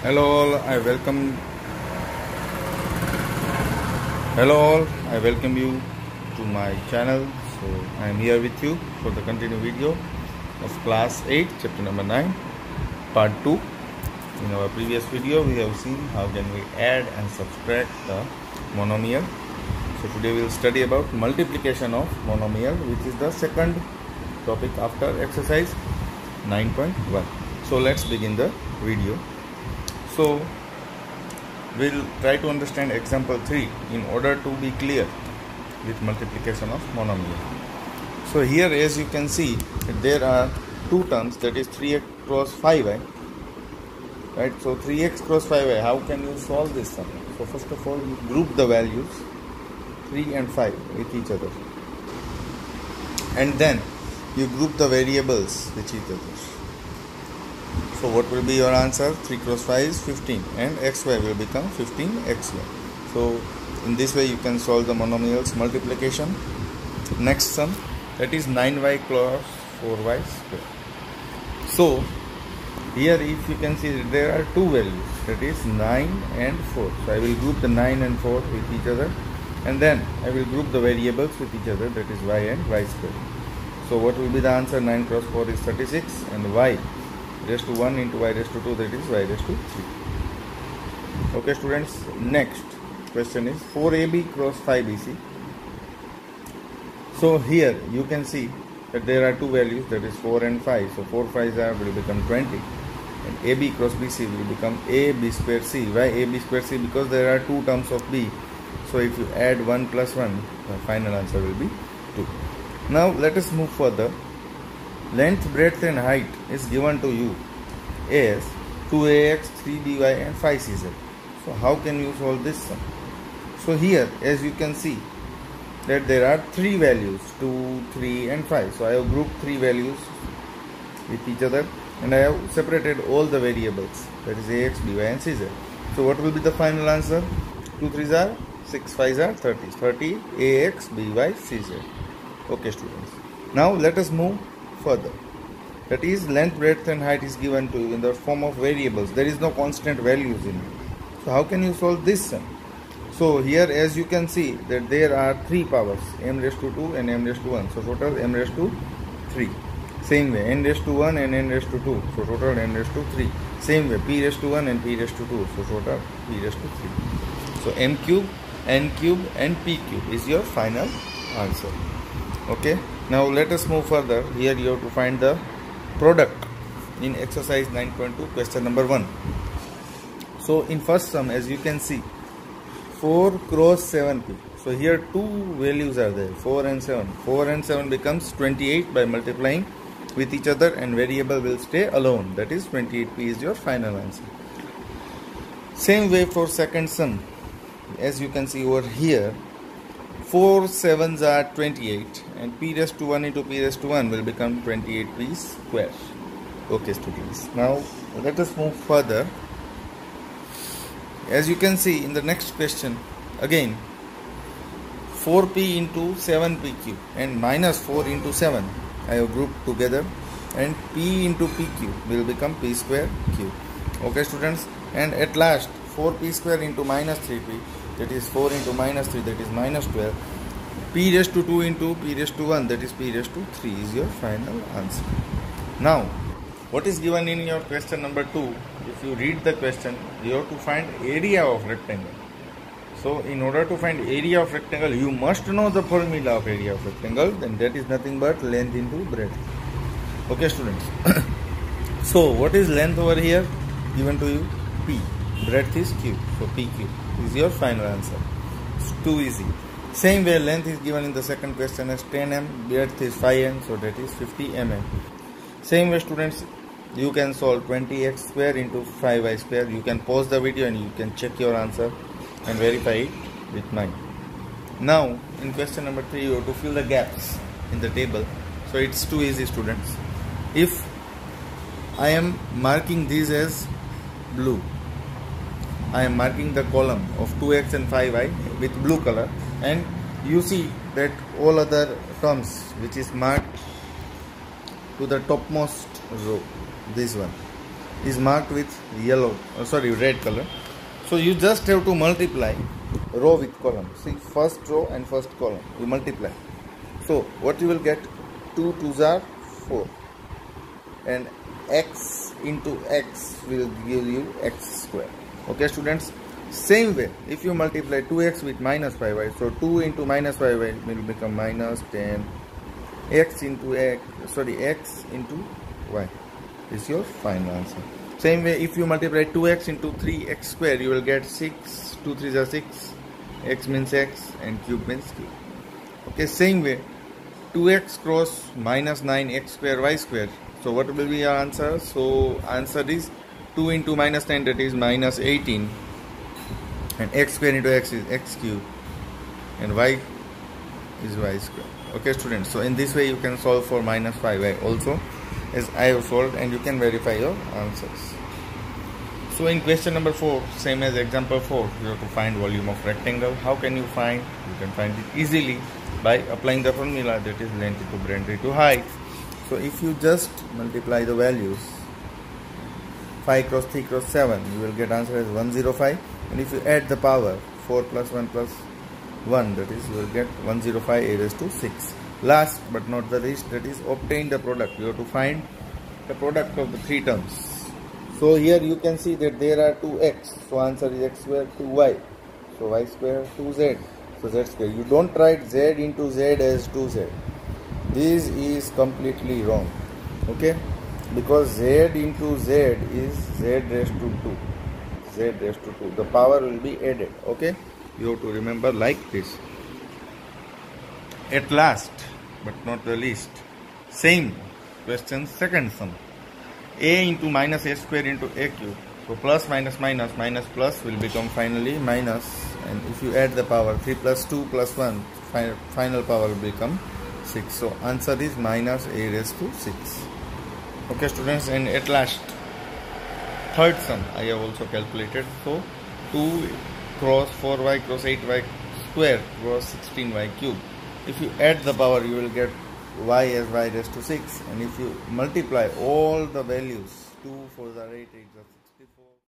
Hello all, I welcome you to my channel. So I am here with you for the continued video of class 8 chapter number 9 part 2. In our previous video we have seen how can we add and subtract the monomial. So today we will study about multiplication of monomial, which is the second topic after exercise 9.1. So let's begin the video. So we'll try to understand example 3 in order to be clear with multiplication of monomial. So here, as you can see, there are two terms, that is 3x cross 5y, right? So 3x cross 5y, how can you solve this sum? So first of all, you group the values 3 and 5 with each other, and then you group the variables with each other. So what will be your answer? 3 cross 5 is 15 and xy will become 15xy. So in this way you can solve the monomial's multiplication. Next sum, that is 9y cross 4y square. So here if you can see there are two values, that is 9 and 4. So I will group the 9 and 4 with each other, and then I will group the variables with each other, that is y and y square. So what will be the answer? 9 cross 4 is 36 and y raised to 1 into y raised to 2, that is y raised to 3. Okay students, next question is 4ab cross 5bc. So here you can see that there are two values, that is 4 and 5. So 4 5s will become 20, and ab cross bc will become ab square c. Why ab square c? Because there are two terms of b. So if you add 1 plus 1, the final answer will be 2. Now let us move further. Length, breadth and height is given to you as 2ax, 3by and 5cz. So how can you solve this sum? So here, as you can see, that there are three values, 2, 3 and 5. So I have grouped three values with each other, and I have separated all the variables, that is ax, by and cz. So what will be the final answer? 2 3s are 6, 5s are 30. 30 ax, by, cz. Okay students. Now let us move further. That is, length, breadth and height is given to you in the form of variables. There is no constant values in it. So how can you solve this sum? So here, as you can see, that there are three powers, m raised to 2 and m raised to 1. So total m raised to 3. Same way, n raised to 1 and n raised to 2. So total n raised to 3. Same way, p raised to 1 and p raised to 2. So total p raised to 3. So m cube, n cube and p cube is your final answer. Okay. Now let us move further. Here you have to find the product in exercise 9.2, question number 1. So in first sum, as you can see, 4 cross 7p. So here two values are there, 4 and 7. 4 and 7 becomes 28 by multiplying with each other, and variable will stay alone, that is 28p is your final answer. Same way for second sum, as you can see over here, 4 7s are 28 and p raised to 1 into p raised to 1 will become 28p square. Okay students, now let us move further. As you can see in the next question, again 4p into 7p cube and minus 4 into 7 I have grouped together, and p into p cube will become p square cube. Okay students, and at last 4p square into minus 3p, that is 4 into minus 3, that is minus 12. P raised to 2 into p raised to 1, that is p raised to 3 is your final answer. Now, what is given in your question number 2? If you read the question, you have to find area of rectangle. So, in order to find area of rectangle, you must know the formula of area of rectangle, and that is nothing but length into breadth. Okay students. So, what is length over here? Given to you p. Breadth is q, so p cube is your final answer. It's too easy. Same way, length is given in the second question as 10 m, breadth is 5 m, so that is 50 mm. Same way students, you can solve 20x square into 5y square. You can pause the video and you can check your answer and verify it with mine. Now in question number 3, you have to fill the gaps in the table. So it's too easy students. If I am marking these as blue, I am marking the column of 2x and 5y with blue color, and you see that all other terms which is marked to the topmost row, this one, is marked with red color. So you just have to multiply row with column. See, first row and first column, you multiply. So what you will get, 2 2s are 4, and x into x will give you x square. Okay students, same way if you multiply 2x with minus 5y, so 2 into minus 5y will become minus 10, x into x into y is your final answer. Same way if you multiply 2x into 3x square, you will get 6, 2 3s are 6, x means x and cube means cube. Okay, same way 2x cross minus 9x square y square. So what will be your answer? So answer is 2 into minus 10, that is minus 18, and x square into x is x cube, and y is y square. Okay students, so in this way you can solve for minus 5y also, as I have solved, and you can verify your answers. So in question number 4, same as example 4, you have to find volume of rectangle. How can you find? You can find it easily by applying the formula, that is length into breadth into height. So if you just multiply the values 5 cross 3 cross 7, you will get answer as 105, and if you add the power 4 plus 1 plus 1, that is you will get 105 a raised to 6. Last but not the least, that is obtain the product. You have to find the product of the three terms. So here you can see that there are 2x, so answer is x square 2y, so y square 2z, so z square. You don't write z into z as 2z. This is completely wrong, okay, because z into z is z raised to 2, z raised to 2, the power will be added. Okay, you have to remember like this. At last but not the least, same question, second sum, a into minus a square into a cube. So plus minus minus minus plus will become finally minus, and if you add the power 3 plus 2 plus 1, final power will become 6. So answer is minus a raised to 6. Okay students, and at last third sum I have also calculated. So 2 cross 4y cross 8y square cross 16y cube. If you add the power, you will get y as y raised to 6, and if you multiply all the values, 2 4s are 8, 8s are 4.